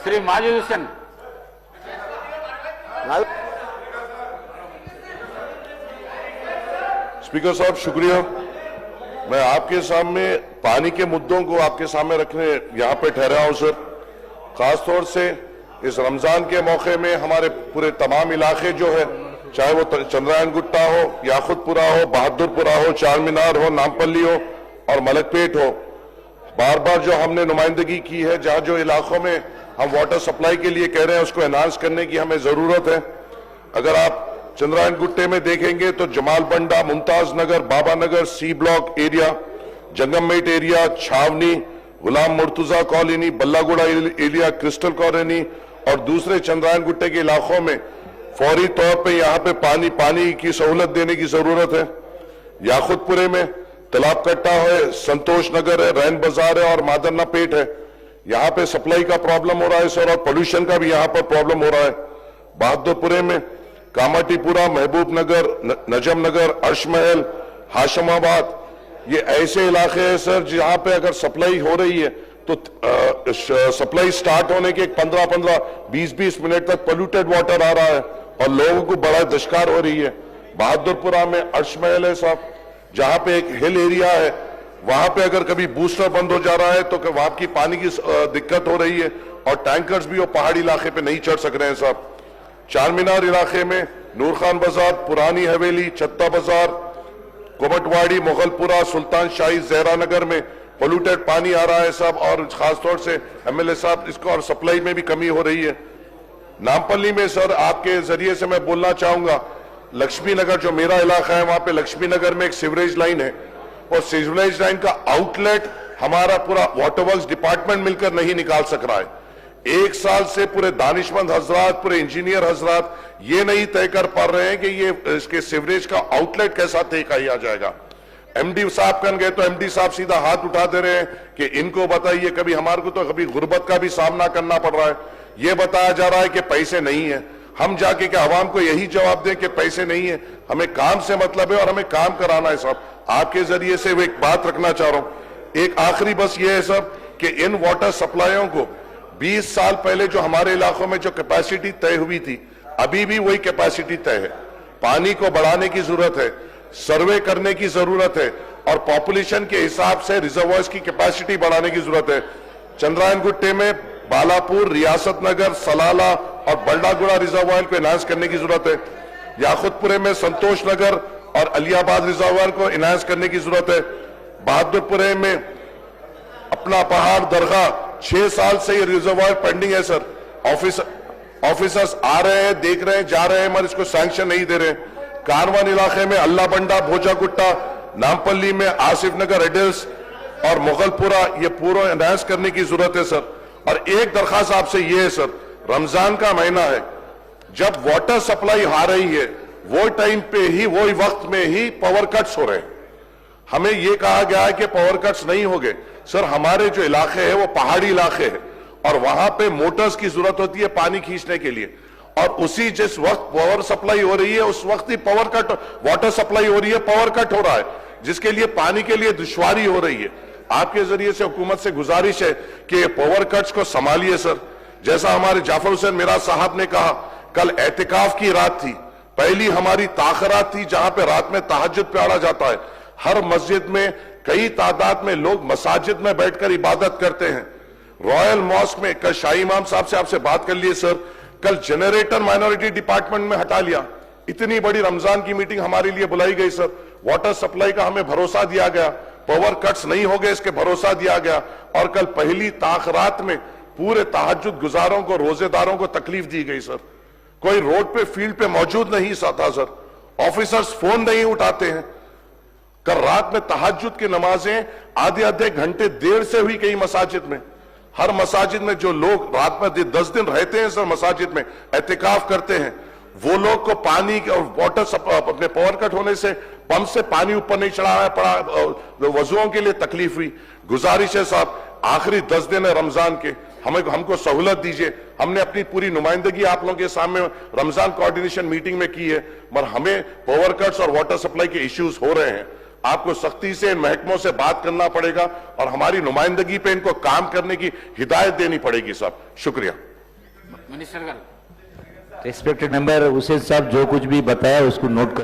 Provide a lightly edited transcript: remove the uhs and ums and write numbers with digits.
Shri Majid Hussain. Speaker साहब शुक्रिया। मैं आपके सामने पानी के मुद्दों को आपके सामने रखने यहाँ पे ठहरा हूँ सर। खासतौर से इस रमजान के मौके में हमारे पूरे तमाम इलाके जो है, चाहे वो चंद्रायन गुट्टा हो, याकुतपुरा हो, बहादुरपुरा हो, चार मीनार हो, नामपल्ली हो और मलकपेट हो, बार बार जो हमने नुमाइंदगी की है, जहां जो इलाकों में हम वाटर सप्लाई के लिए कह रहे हैं उसको एनहांस करने की हमें जरूरत है। अगर आप चंद्रायन गुट्टे में देखेंगे तो Jamal Banda, Mumtaz Nagar, Baba Nagar, C block area, Jangammet area, Chhawni, Ghulam Murtuza colony, Ballaguda area, crystal colony और दूसरे चंद्रायन गुट्टे के इलाकों में फौरी तौर पे यहाँ पे पानी की सहूलत देने की जरूरत है। याकुतपुरे में तालाब कट्टा है, संतोष नगर है, रैन बाजार है और मादरना पेट है। यहाँ पे सप्लाई का प्रॉब्लम हो रहा है सर और पोल्यूशन का भी यहाँ पर प्रॉब्लम हो रहा है। बहादुरपुरे में कामाटीपुरा, महबूब नगर, नजम नगर, अर्शमहल, हाशमाबाद, ये ऐसे इलाके हैं सर जहां पे अगर सप्लाई हो रही है तो सप्लाई स्टार्ट होने के 15-15, 20-20 मिनट तक पोल्यूटेड वाटर आ रहा है और लोगों को बड़ा दशकार हो रही है। बहादुरपुरा में अर्शमहल है साहब, जहां पे एक हिल एरिया है, वहां पे अगर कभी बूस्टर बंद हो जा रहा है तो वहां की पानी की दिक्कत हो रही है और टैंकर्स भी वो पहाड़ी इलाके पे नहीं चढ़ सक रहे हैं साहब। चार मीनार इलाके में नूर खान बाजार, पुरानी हवेली, छत्ता बाजार, कोमटवाड़ी, मुगलपुरा, सुल्तान शाही, जहरा नगर में पोल्यूटेड पानी आ रहा है साहब और खासतौर से एमएलए साहब इसको और सप्लाई में भी कमी हो रही है। नामपल्ली में सर आपके जरिए से मैं बोलना चाहूंगा, लक्ष्मी नगर जो मेरा इलाका है वहां पे लक्ष्मी नगर में एक सीवरेज लाइन है और सीवरेज लाइन का आउटलेट हमारा पूरा वाटर वर्क्स डिपार्टमेंट मिलकर नहीं निकाल सक रहा है। एक साल से पूरे दानिशमंद हजरात, पूरे इंजीनियर हजरात ये नहीं तय कर पा रहे हैं कि ये इसके सीवरेज का आउटलेट कैसा तय किया जाएगा। एमडी साहब कन गए तो एमडी साहब सीधा हाथ उठा दे रहे हैं कि इनको बताइए, कभी हमारे को तो कभी गुर्बत का भी सामना करना पड़ रहा है। ये बताया जा रहा है कि पैसे नहीं है। हम जाके कि आवाम को यही जवाब दें कि पैसे नहीं है, हमें काम से मतलब है और हमें काम कराना है साहब। आपके जरिए से वो एक बात रखना चाह रहा हूं, एक आखिरी बस ये है साहब कि इन वाटर सप्लाइयों को 20 साल पहले जो हमारे इलाकों में जो कैपेसिटी तय हुई थी, अभी भी वही कैपेसिटी तय है। पानी को बढ़ाने की जरूरत है, सर्वे करने की जरूरत है और पॉपुलेशन के हिसाब से रिजर्वॉयर्स की कैपेसिटी बढ़ाने की जरूरत है। चंद्रायन गुट्टे में बालापुर, रियासत नगर, सलाला और बल्डागुड़ा रिजर्वॉयर को एनहांस करने की जरूरत है। याकुतपुरे में संतोष नगर और अलियाबाद रिजर्वॉयर को एनहांस करने की जरूरत है। बहादुरपुरे में अपना पहाड़ दरगाह 6 साल से ये रिजर्वॉयर पेंडिंग है सर। ऑफिसर्स आ रहे हैं, देख रहे हैं, जा रहे हैं मगर इसको सैंक्शन नहीं दे रहे। कारवान इलाके में अल्लाह बंडा, भोजागुट्टा, नामपल्ली में आसिफ नगर, एडल्स और मुगलपुरा, ये पूरा एनहांस करने की जरूरत है सर। और एक दरखास्त आपसे ये है सर, रमजान का महीना है, जब वाटर सप्लाई आ रही है वो टाइम पे ही, वो वक्त में ही पावर कट्स हो रहे हैं। हमें ये कहा गया है कि पावर कट्स नहीं हो गए सर। हमारे जो इलाके हैं वो पहाड़ी इलाके हैं और वहां पे मोटर्स की जरूरत होती है पानी खींचने के लिए और उसी जिस वक्त पावर सप्लाई हो रही है उस वक्त ही पावर कट, वाटर सप्लाई हो रही है, पावर कट हो रहा है, जिसके लिए पानी के लिए दुश्वारी हो रही है। आपके जरिए से हुकूमत से गुजारिश है कि पावर कट्स को संभालिए सर। जैसा हमारे जाफर हुसैन मिराज साहब ने कहा, कल एहतिकाफ की रात थी, पहली हमारी ताखरात थी जहां पे रात में तहज्जुद पढ़ा जाता है। हर मस्जिद में कई तादाद में लोग मसाजिद में बैठकर इबादत करते हैं। रॉयल मॉस्क में कल शाही इमाम साहब से आपसे बात कर लिए सर, कल जनरेटर माइनॉरिटी डिपार्टमेंट में हटा लिया। इतनी बड़ी रमजान की मीटिंग हमारे लिए बुलाई गई सर। वाटर सप्लाई का हमें भरोसा दिया गया, पावर कट्स नहीं हो गए इसके भरोसा दिया गया और कल पहली ताखरात में पूरे तहज्जुद गुजारों को, रोजेदारों को तकलीफ दी गई सर। कोई रोड पे, फील्ड पे मौजूद नहीं था सर। ऑफिसर्स फोन नहीं उठाते हैं। कल रात में तहज्जुद की नमाजें आधे घंटे देर से हुई कई मसाजिद में। हर मसाजिद में जो लोग रात में 10 दिन रहते हैं सर, मसाजिद में एहतिकाफ करते हैं, वो लोग को पानी और वाटर अपने पावर कट होने से पंप से पानी ऊपर नहीं चढ़ाया पड़ा, वजुओं के लिए तकलीफ हुई। गुजारिश है साहब, आखिरी 10 दिन है रमजान के, हमको सहूलत दीजिए। हमने अपनी पूरी नुमाइंदगी आप लोगों के सामने रमजान कोऑर्डिनेशन मीटिंग में की है, मगर हमें पावर कट्स और वाटर सप्लाई के इश्यूज हो रहे हैं। आपको सख्ती से इन महकमों से बात करना पड़ेगा और हमारी नुमाइंदगी पे इनको काम करने की हिदायत देनी पड़ेगी साहब। शुक्रिया। मिनिस्टर गाరు रेस्पेक्टेड मेंबर हुसैन साहब जो कुछ भी बताया उसको नोट कर